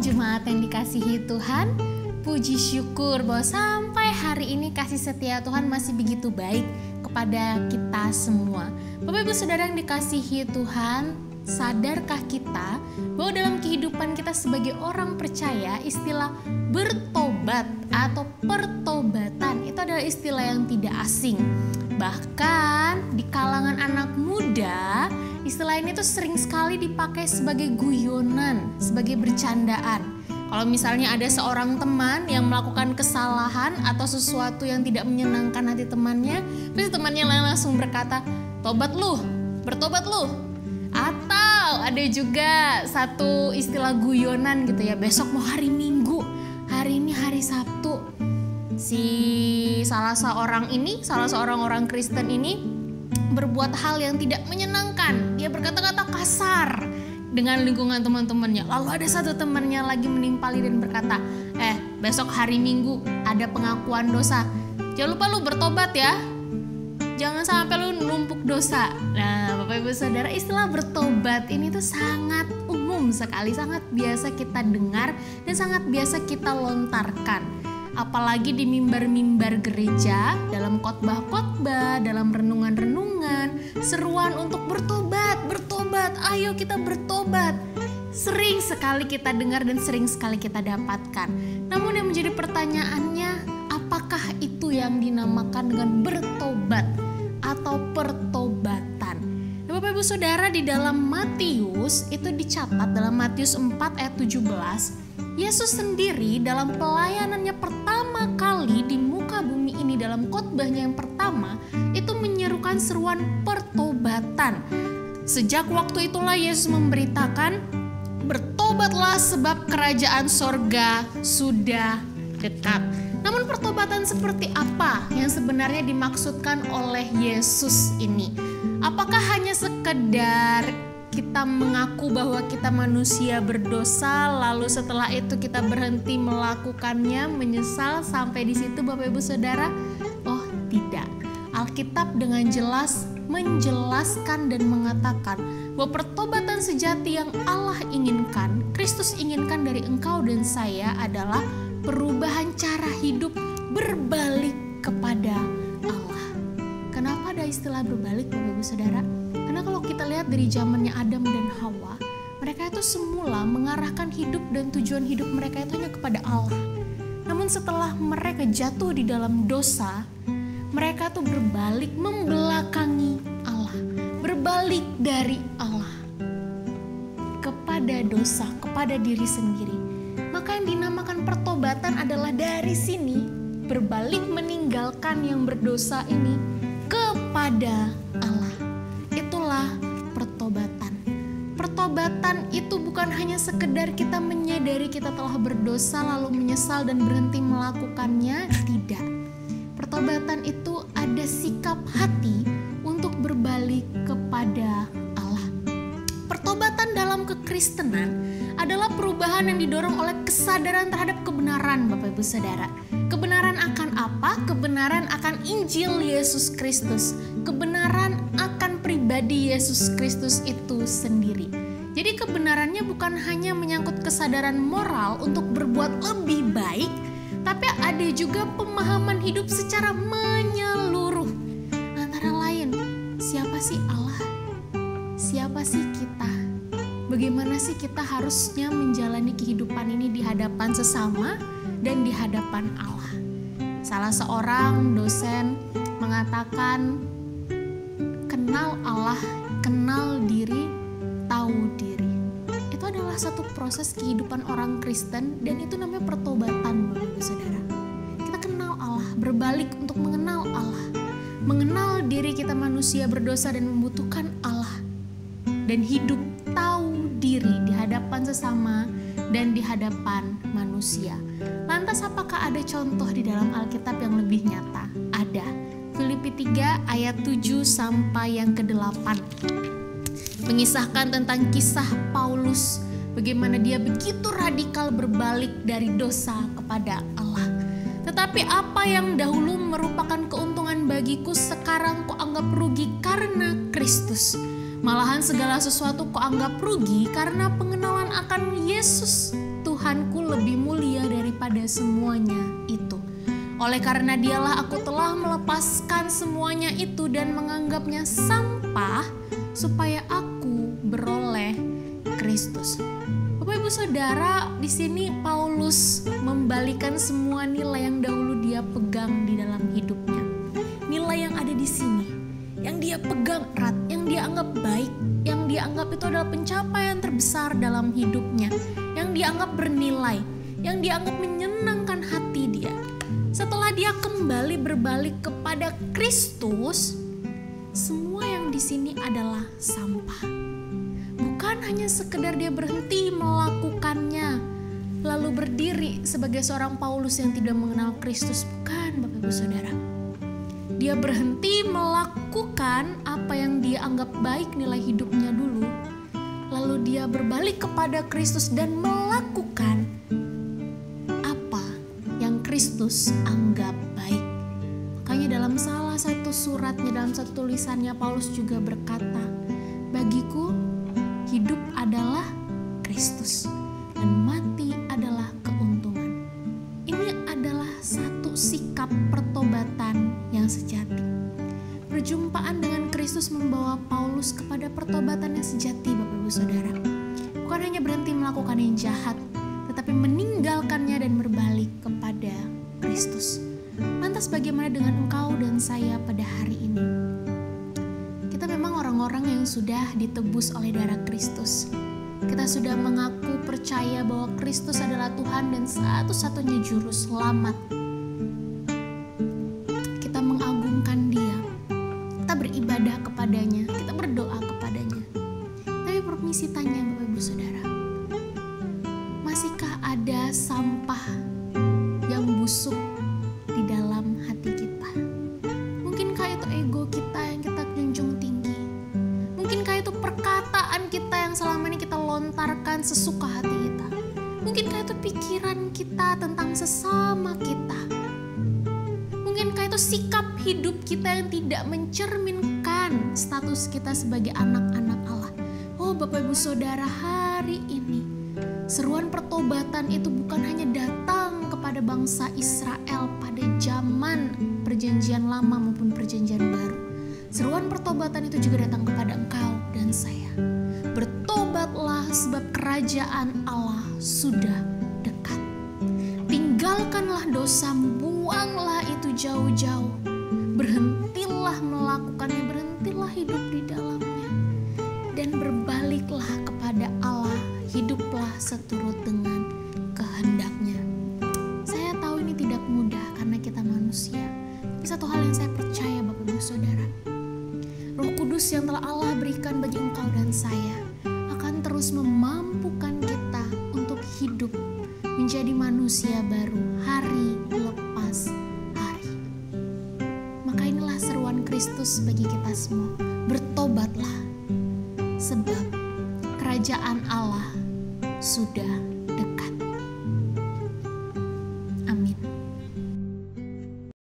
Shalom jemaat yang dikasihi Tuhan. Puji syukur bahwa sampai hari ini kasih setia Tuhan masih begitu baik kepada kita semua. Bapak Ibu Saudara yang dikasihi Tuhan, sadarkah kita bahwa dalam kehidupan kita sebagai orang percaya, istilah bertobat atau pertobatan itu adalah istilah yang tidak asing. Bahkan di kalangan anak muda, istilah ini tuh sering sekali dipakai sebagai guyonan, sebagai bercandaan. Kalau misalnya ada seorang teman yang melakukan kesalahan atau sesuatu yang tidak menyenangkan hati temannya, terus temannya langsung berkata, "Tobat lu, bertobat lu." Atau ada juga satu istilah guyonan gitu ya, besok mau hari Minggu, hari ini hari Sabtu. Salah seorang orang Kristen ini berbuat hal yang tidak menyenangkan. Dia berkata-kata kasar dengan lingkungan teman-temannya. Lalu ada satu temannya lagi menimpali dan berkata, besok hari Minggu ada pengakuan dosa. Jangan lupa lu bertobat ya. Jangan sampai lu numpuk dosa. Nah, Bapak Ibu Saudara, istilah bertobat ini tuh sangat umum sekali, sangat biasa kita dengar dan sangat biasa kita lontarkan. Apalagi di mimbar-mimbar gereja, dalam khotbah-khotbah, dalam renungan-renungan, seruan untuk bertobat, ayo kita bertobat. Sering sekali kita dengar dan sering sekali kita dapatkan. Namun yang menjadi pertanyaannya, apakah itu yang dinamakan dengan bertobat atau pertobatan? Nah, Bapak Ibu Saudara, di dalam Matius itu dicatat dalam Matius 4 ayat 17, Yesus sendiri dalam pelayanannya pertama kali di muka bumi ini, dalam khotbahnya yang pertama, itu menyerukan seruan pertobatan. Sejak waktu itulah Yesus memberitakan, bertobatlah sebab kerajaan sorga sudah dekat. Namun pertobatan seperti apa yang sebenarnya dimaksudkan oleh Yesus ini? Apakah hanya sekedar kita mengaku bahwa kita manusia berdosa, lalu setelah itu kita berhenti melakukannya, menyesal sampai di situ Bapak Ibu Saudara? Oh, tidak. Alkitab dengan jelas menjelaskan dan mengatakan bahwa pertobatan sejati yang Allah inginkan, Kristus inginkan dari engkau dan saya adalah perubahan cara hidup berbalik kepada Allah. Kenapa ada istilah berbalik Bapak Ibu Saudara? Karena kalau kita lihat dari zamannya Adam dan Hawa, mereka itu semula mengarahkan hidup dan tujuan hidup mereka itu hanya kepada Allah. Namun setelah mereka jatuh di dalam dosa, mereka tuh berbalik membelakangi Allah, berbalik dari Allah kepada dosa, kepada diri sendiri. Maka yang dinamakan pertobatan adalah dari sini, berbalik meninggalkan yang berdosa ini kepada Allah. Itulah pertobatan. Pertobatan itu bukan hanya sekedar kita menyadari kita telah berdosa lalu menyesal dan berhenti melakukannya, tidak. Pertobatan itu ada sikap hati untuk berbalik kepada Allah. Pertobatan dalam kekristenan adalah perubahan yang didorong oleh kesadaran terhadap kebenaran Bapak Ibu Saudara. Kebenaran akan apa? Kebenaran akan Injil Yesus Kristus. Kebenaran akan pribadi Yesus Kristus itu sendiri. Jadi kebenarannya bukan hanya menyangkut kesadaran moral untuk berbuat lebih baik, tapi ada juga pemahaman hidup secara menyeluruh. Antara lain, siapa sih Allah? Siapa sih kita? Bagaimana sih kita harusnya menjalani kehidupan ini di hadapan sesama dan di hadapan Allah? Salah seorang dosen mengatakan, kenal Allah, kenal diri, tahu diri. Itu adalah satu proses kehidupan orang Kristen dan itu namanya pertobatan Bapak Ibu Saudara. Kita kenal Allah, berbalik untuk mengenal Allah. Mengenal diri kita manusia berdosa dan membutuhkan Allah. Dan hidup tahu diri di hadapan sesama dan di hadapan manusia. Lantas apakah ada contoh di dalam Alkitab yang lebih nyata? Ada. Filipi 3 ayat 7 sampai yang ke-8. Mengisahkan tentang kisah Paulus, bagaimana dia begitu radikal berbalik dari dosa kepada Allah. Tetapi apa yang dahulu merupakan keuntungan bagiku, sekarang kuanggap rugi karena Kristus. Malahan segala sesuatu kuanggap rugi karena pengenalan akan Yesus Tuhan Tuhanku lebih mulia daripada semuanya itu. Oleh karena dialah aku telah melepaskan semuanya itu dan menganggapnya sampah supaya aku beroleh Kristus. Bapak Ibu Saudara, di sini Paulus membalikan semua nilai yang dahulu dia pegang di dalam hidupnya. Nilai yang ada di sini, yang dia pegang erat, yang dia anggap baik, yang dia anggap itu adalah pencapaian terbesar dalam hidupnya, yang dia anggap bernilai, yang dia anggap menyenangkan hati dia. Setelah dia kembali berbalik kepada Kristus, semua yang di sini adalah sampah. Bukan hanya sekedar dia berhenti melakukannya, lalu berdiri sebagai seorang Paulus yang tidak mengenal Kristus. Bukan, Bapak Ibu Saudara. Dia berhenti melakukan apa yang dia anggap baik nilai hidupnya dulu, lalu dia berbalik kepada Kristus dan melakukan Kristus anggap baik. Makanya dalam salah satu suratnya, dalam satu tulisannya, Paulus juga berkata, bagiku hidup adalah Kristus dan mati adalah keuntungan. Ini adalah satu sikap pertobatan yang sejati. Perjumpaan dengan Kristus membawa Paulus kepada pertobatan yang sejati, Bapak Ibu Saudara. Bukan hanya berhenti melakukan yang jahat, tetapi meninggalkannya dan berbalik kepada Kristus. Lantas bagaimana dengan engkau dan saya pada hari ini? Kita memang orang-orang yang sudah ditebus oleh darah Kristus. Kita sudah mengaku percaya bahwa Kristus adalah Tuhan dan satu-satunya juru selamat. Kita mengagungkan Dia. Kita beribadah kepadanya, kita berdoa kepadanya. Tapi permisi tanya Bapak Ibu Saudara, masihkah ada sampah yang busuk di dalam hati kita? Mungkinkah itu ego kita yang kita junjung tinggi? Mungkinkah itu perkataan kita yang selama ini kita lontarkan sesuka hati kita? Mungkinkah itu pikiran kita tentang sesama kita? Mungkinkah itu sikap hidup kita yang tidak mencerminkan status kita sebagai anak-anak Allah? Oh Bapak Ibu Saudara, hari ini seruan pertobatan itu bukan hanya datang kepada bangsa Israel pada zaman perjanjian lama maupun perjanjian baru. Seruan pertobatan itu juga datang kepada engkau dan saya. Bertobatlah sebab kerajaan Allah sudah dekat. Tinggalkanlah dosamu, buanglah itu jauh-jauh. Berhentilah melakukannya, berhentilah hidup di dalamnya. Dan berbaliklah kepada Allah. Hiduplah seturut dengan kehendaknya. Saya tahu ini tidak mudah karena kita manusia. Tapi satu hal yang saya percaya Bapak Ibu Saudara, Roh Kudus yang telah Allah berikan bagi engkau dan saya akan terus memampukan kita untuk hidup menjadi manusia baru hari lepas hari. Maka inilah seruan Kristus bagi kita semua. Bertobatlah sebab kerajaan Allah sudah